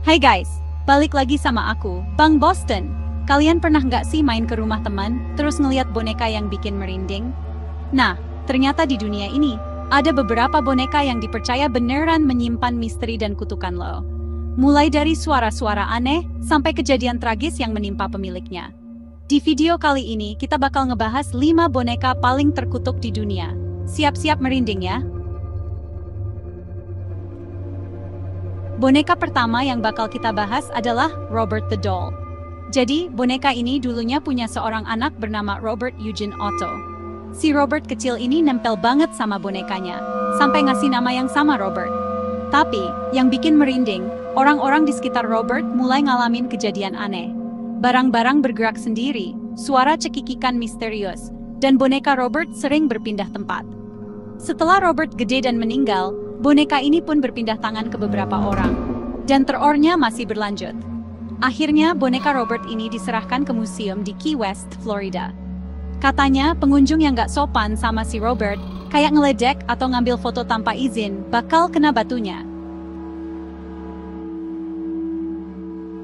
Hai guys, balik lagi sama aku, Bang Boston. Kalian pernah nggak sih main ke rumah teman, terus ngeliat boneka yang bikin merinding? Nah, ternyata di dunia ini, ada beberapa boneka yang dipercaya beneran menyimpan misteri dan kutukan lo. Mulai dari suara-suara aneh, sampai kejadian tragis yang menimpa pemiliknya. Di video kali ini, kita bakal ngebahas 5 boneka paling terkutuk di dunia. Siap-siap merinding ya! Boneka pertama yang bakal kita bahas adalah Robert the Doll. Jadi, boneka ini dulunya punya seorang anak bernama Robert Eugene Otto. Si Robert kecil ini nempel banget sama bonekanya, sampai ngasih nama yang sama Robert. Tapi, yang bikin merinding, orang-orang di sekitar Robert mulai ngalamin kejadian aneh. Barang-barang bergerak sendiri, suara cekikikan misterius, dan boneka Robert sering berpindah tempat. Setelah Robert gede dan meninggal, boneka ini pun berpindah tangan ke beberapa orang, dan terornya masih berlanjut. Akhirnya, boneka Robert ini diserahkan ke museum di Key West, Florida. Katanya, pengunjung yang gak sopan sama si Robert, kayak ngeledek atau ngambil foto tanpa izin, bakal kena batunya.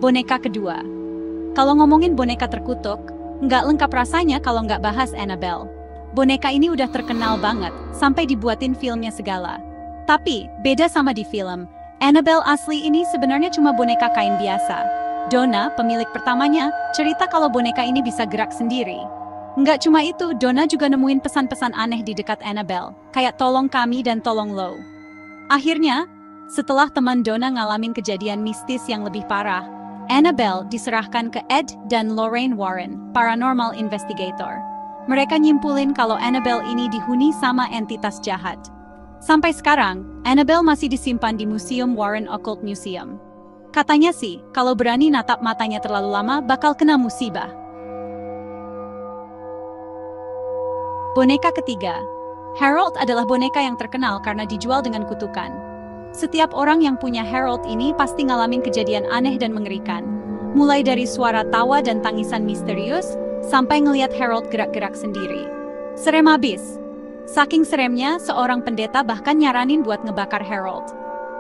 Boneka kedua. Kalau ngomongin boneka terkutuk, nggak lengkap rasanya kalau nggak bahas Annabelle. Boneka ini udah terkenal banget, sampai dibuatin filmnya segala. Tapi, beda sama di film, Annabelle asli ini sebenarnya cuma boneka kain biasa. Donna, pemilik pertamanya, cerita kalau boneka ini bisa gerak sendiri. Nggak cuma itu, Donna juga nemuin pesan-pesan aneh di dekat Annabelle, kayak tolong kami dan tolong lo. Akhirnya, setelah teman Donna ngalamin kejadian mistis yang lebih parah, Annabelle diserahkan ke Ed dan Lorraine Warren, paranormal investigator. Mereka nyimpulin kalau Annabelle ini dihuni sama entitas jahat. Sampai sekarang, Annabelle masih disimpan di Museum Warren Occult Museum. Katanya sih, kalau berani natap matanya terlalu lama bakal kena musibah. Boneka ketiga. Harold adalah boneka yang terkenal karena dijual dengan kutukan. Setiap orang yang punya Harold ini pasti ngalamin kejadian aneh dan mengerikan. Mulai dari suara tawa dan tangisan misterius, sampai ngelihat Harold gerak-gerak sendiri. Serem abis. Saking seremnya, seorang pendeta bahkan nyaranin buat ngebakar Harold.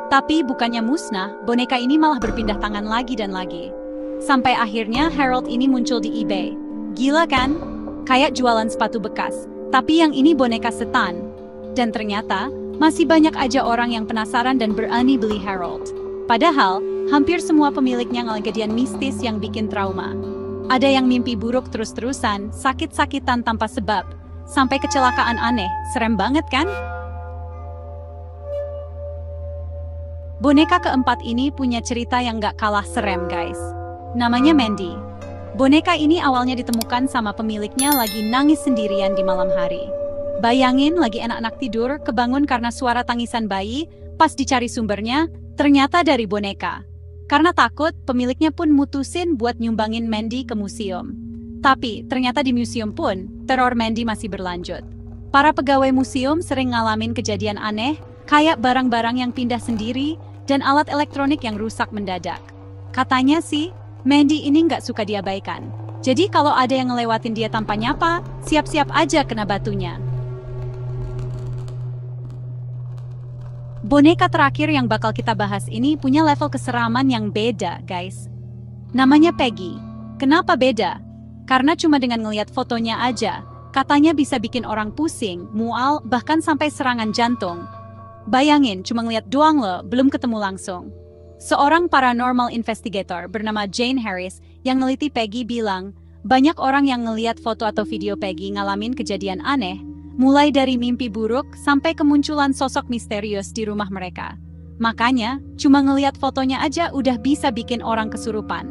Tapi bukannya musnah, boneka ini malah berpindah tangan lagi dan lagi. Sampai akhirnya Harold ini muncul di eBay. Gila kan? Kayak jualan sepatu bekas. Tapi yang ini boneka setan. Dan ternyata, masih banyak aja orang yang penasaran dan berani beli Harold. Padahal, hampir semua pemiliknya ngalamin kejadian mistis yang bikin trauma. Ada yang mimpi buruk terus-terusan, sakit-sakitan tanpa sebab, sampai kecelakaan aneh. Serem banget kan? Boneka keempat ini punya cerita yang gak kalah serem guys. Namanya Mandy. Boneka ini awalnya ditemukan sama pemiliknya lagi nangis sendirian di malam hari. Bayangin lagi enak-enak tidur, kebangun karena suara tangisan bayi, pas dicari sumbernya, ternyata dari boneka. Karena takut, pemiliknya pun mutusin buat nyumbangin Mandy ke museum. Tapi, ternyata di museum pun, teror Mandy masih berlanjut. Para pegawai museum sering ngalamin kejadian aneh, kayak barang-barang yang pindah sendiri, dan alat elektronik yang rusak mendadak. Katanya sih, Mandy ini nggak suka diabaikan. Jadi kalau ada yang ngelewatin dia tanpa nyapa, siap-siap aja kena batunya. Boneka terakhir yang bakal kita bahas ini punya level keseraman yang beda, guys. Namanya Peggy. Kenapa beda? Karena cuma dengan ngelihat fotonya aja, katanya bisa bikin orang pusing, mual, bahkan sampai serangan jantung. Bayangin, cuma ngelihat doang loh, belum ketemu langsung. Seorang paranormal investigator bernama Jane Harris yang neliti Peggy bilang, banyak orang yang ngelihat foto atau video Peggy ngalamin kejadian aneh, mulai dari mimpi buruk sampai kemunculan sosok misterius di rumah mereka. Makanya, cuma ngelihat fotonya aja udah bisa bikin orang kesurupan.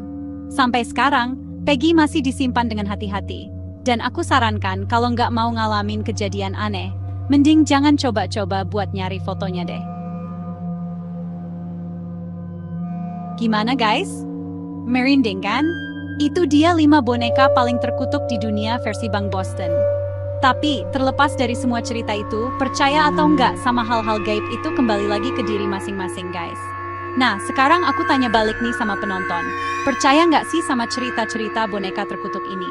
Sampai sekarang, Peggy masih disimpan dengan hati-hati. Dan aku sarankan kalau nggak mau ngalamin kejadian aneh, mending jangan coba-coba buat nyari fotonya deh. Gimana guys? Merinding kan? Itu dia 5 boneka paling terkutuk di dunia versi Bang Boston. Tapi, terlepas dari semua cerita itu, percaya atau enggak sama hal-hal gaib itu kembali lagi ke diri masing-masing guys. Nah, sekarang aku tanya balik nih sama penonton. Percaya nggak sih sama cerita-cerita boneka terkutuk ini?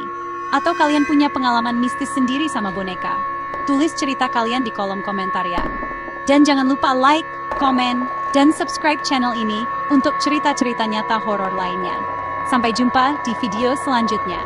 Atau kalian punya pengalaman mistis sendiri sama boneka? Tulis cerita kalian di kolom komentar ya. Dan jangan lupa like, komen, Dan subscribe channel ini untuk cerita-cerita nyata horor lainnya. Sampai jumpa di video selanjutnya.